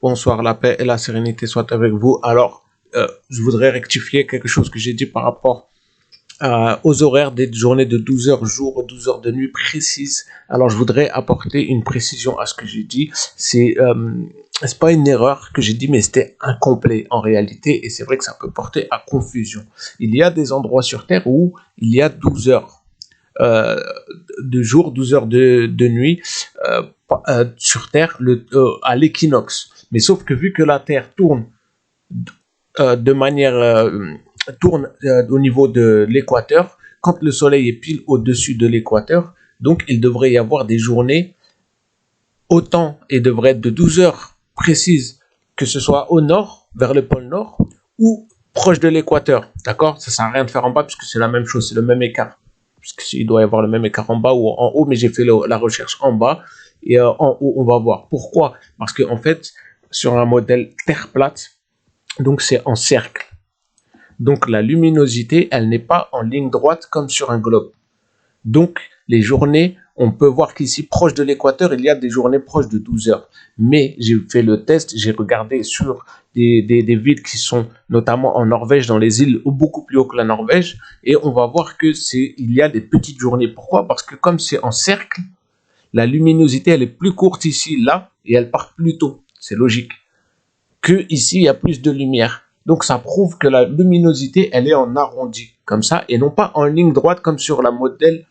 Bonsoir, la paix et la sérénité soient avec vous. Alors, je voudrais rectifier quelque chose que j'ai dit par rapport aux horaires des journées de 12 heures jour, 12 heures de nuit précises. Alors, je voudrais apporter une précision à ce que j'ai dit. C'est pas une erreur que j'ai dit, mais c'était incomplet en réalité. Et c'est vrai que ça peut porter à confusion. Il y a des endroits sur Terre où il y a 12 heures de jour, 12 heures de nuit sur Terre à l'équinoxe. Mais sauf que vu que la Terre tourne de manière au niveau de l'équateur, quand le Soleil est pile au-dessus de l'équateur, donc il devrait y avoir des journées autant et devrait être de 12 heures précises, que ce soit au nord, vers le pôle nord, ou proche de l'équateur. D'accord? Ça ne sert à rien de faire en bas puisque c'est la même chose, c'est le même écart. Puisqu'il doit y avoir le même écart en bas ou en haut, mais j'ai fait la recherche en bas et en haut, on va voir. Pourquoi? Parce qu'en fait, sur un modèle terre plate, donc c'est en cercle. Donc la luminosité, elle n'est pas en ligne droite comme sur un globe. Donc les journées, on peut voir qu'ici, proche de l'équateur, il y a des journées proches de 12 heures. Mais j'ai fait le test, j'ai regardé sur des villes qui sont notamment en Norvège, dans les îles beaucoup plus haut que la Norvège, et on va voir que il y a des petites journées. Pourquoi? Parce que comme c'est en cercle, la luminosité, elle est plus courte ici, là, et elle part plus tôt. C'est logique. Que ici, il y a plus de lumière. Donc, ça prouve que la luminosité, elle est en arrondi, comme ça, et non pas en ligne droite, comme sur le modèle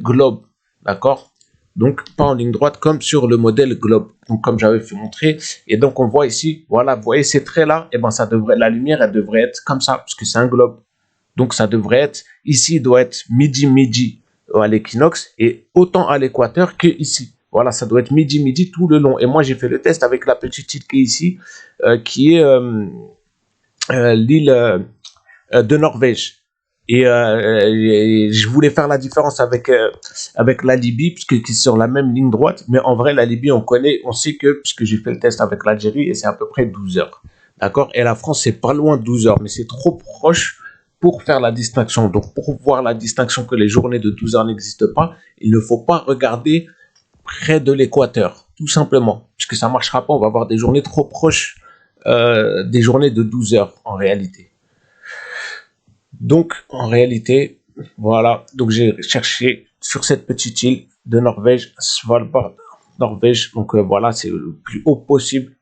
globe. D'accord? Donc, pas en ligne droite, comme sur le modèle globe. Donc, comme j'avais fait montrer. Et donc, on voit ici, voilà, vous voyez ces traits-là, et ben, la lumière, elle devrait être comme ça, parce que c'est un globe. Donc, ça devrait être, ici, il doit être midi à l'équinoxe, et autant à l'équateur que ici. Voilà, ça doit être midi tout le long. Et moi, j'ai fait le test avec la petite île qui est ici, qui est l'île de Norvège. Et je voulais faire la différence avec la Libye, puisque qui est sur la même ligne droite. Mais en vrai, la Libye, on sait que, puisque j'ai fait le test avec l'Algérie, et c'est à peu près 12 heures. D'accord? Et la France, c'est pas loin de 12 heures, mais c'est trop proche pour faire la distinction. Donc, pour voir la distinction que les journées de 12 heures n'existent pas, il ne faut pas regarder près de l'équateur, tout simplement. Puisque ça ne marchera pas, on va avoir des journées trop proches des journées de 12 heures, en réalité. Donc, en réalité, voilà. Donc, j'ai cherché sur cette petite île de Norvège, Svalbard, Norvège. Donc, voilà, c'est le plus haut possible.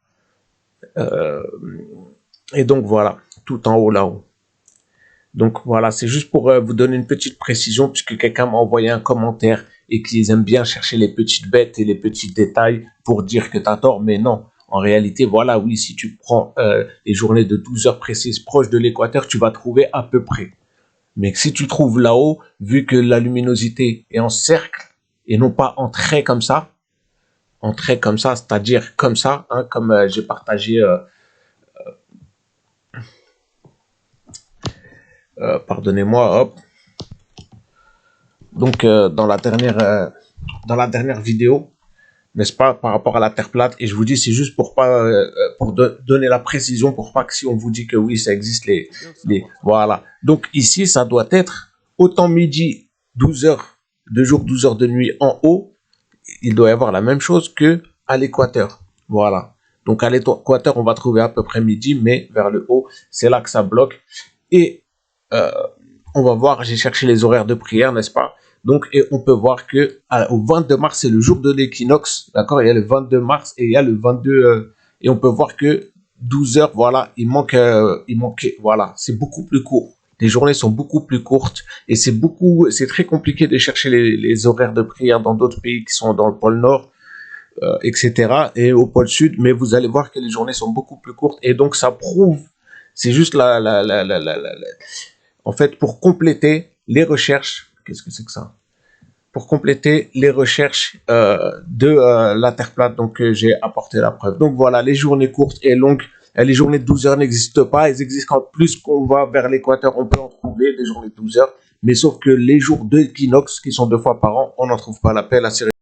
Et donc, voilà, tout en haut, là-haut. Donc, voilà, c'est juste pour vous donner une petite précision, puisque quelqu'un m'a envoyé un commentaire et qu'ils aiment bien chercher les petites bêtes et les petits détails pour dire que tu as tort, mais non. En réalité, voilà, oui, si tu prends les journées de 12 heures précises proches de l'équateur, tu vas trouver à peu près. Mais si tu trouves là-haut, vu que la luminosité est en cercle et non pas en trait comme ça, c'est-à-dire comme ça, hein, comme j'ai partagé, pardonnez-moi, hop. Donc dans la dernière vidéo, n'est-ce pas, par rapport à la Terre plate, et je vous dis, c'est juste pour pas donner la précision, pour pas que si on vous dit que oui, ça existe voilà. Donc ici, ça doit être autant midi, 12 heures de jour, 12 heures de nuit en haut, il doit y avoir la même chose que à l'équateur. Voilà. Donc à l'équateur, on va trouver à peu près midi, mais vers le haut, c'est là que ça bloque. Et on va voir, j'ai cherché les horaires de prière, n'est-ce pas? Donc, et on peut voir que au 22 mars, c'est le jour de l'équinoxe, d'accord? Il y a le 22 mars et il y a le 22, et on peut voir que 12 heures, voilà, il manque, voilà, c'est beaucoup plus court. Les journées sont beaucoup plus courtes et c'est très compliqué de chercher les horaires de prière dans d'autres pays qui sont dans le pôle Nord, etc. et au pôle Sud, mais vous allez voir que les journées sont beaucoup plus courtes et donc ça prouve, c'est juste en fait, pour compléter les recherches, qu'est-ce que c'est que ça? Pour compléter les recherches de la Terre plate, donc j'ai apporté la preuve. Donc voilà, les journées courtes et longues, les journées de 12 heures n'existent pas. Elles existent quand plus qu'on va vers l'équateur, on peut en trouver des journées de 12 heures. Mais sauf que les jours d'équinoxe, qui sont 2 fois par an, on n'en trouve pas. La paix, la sérénité.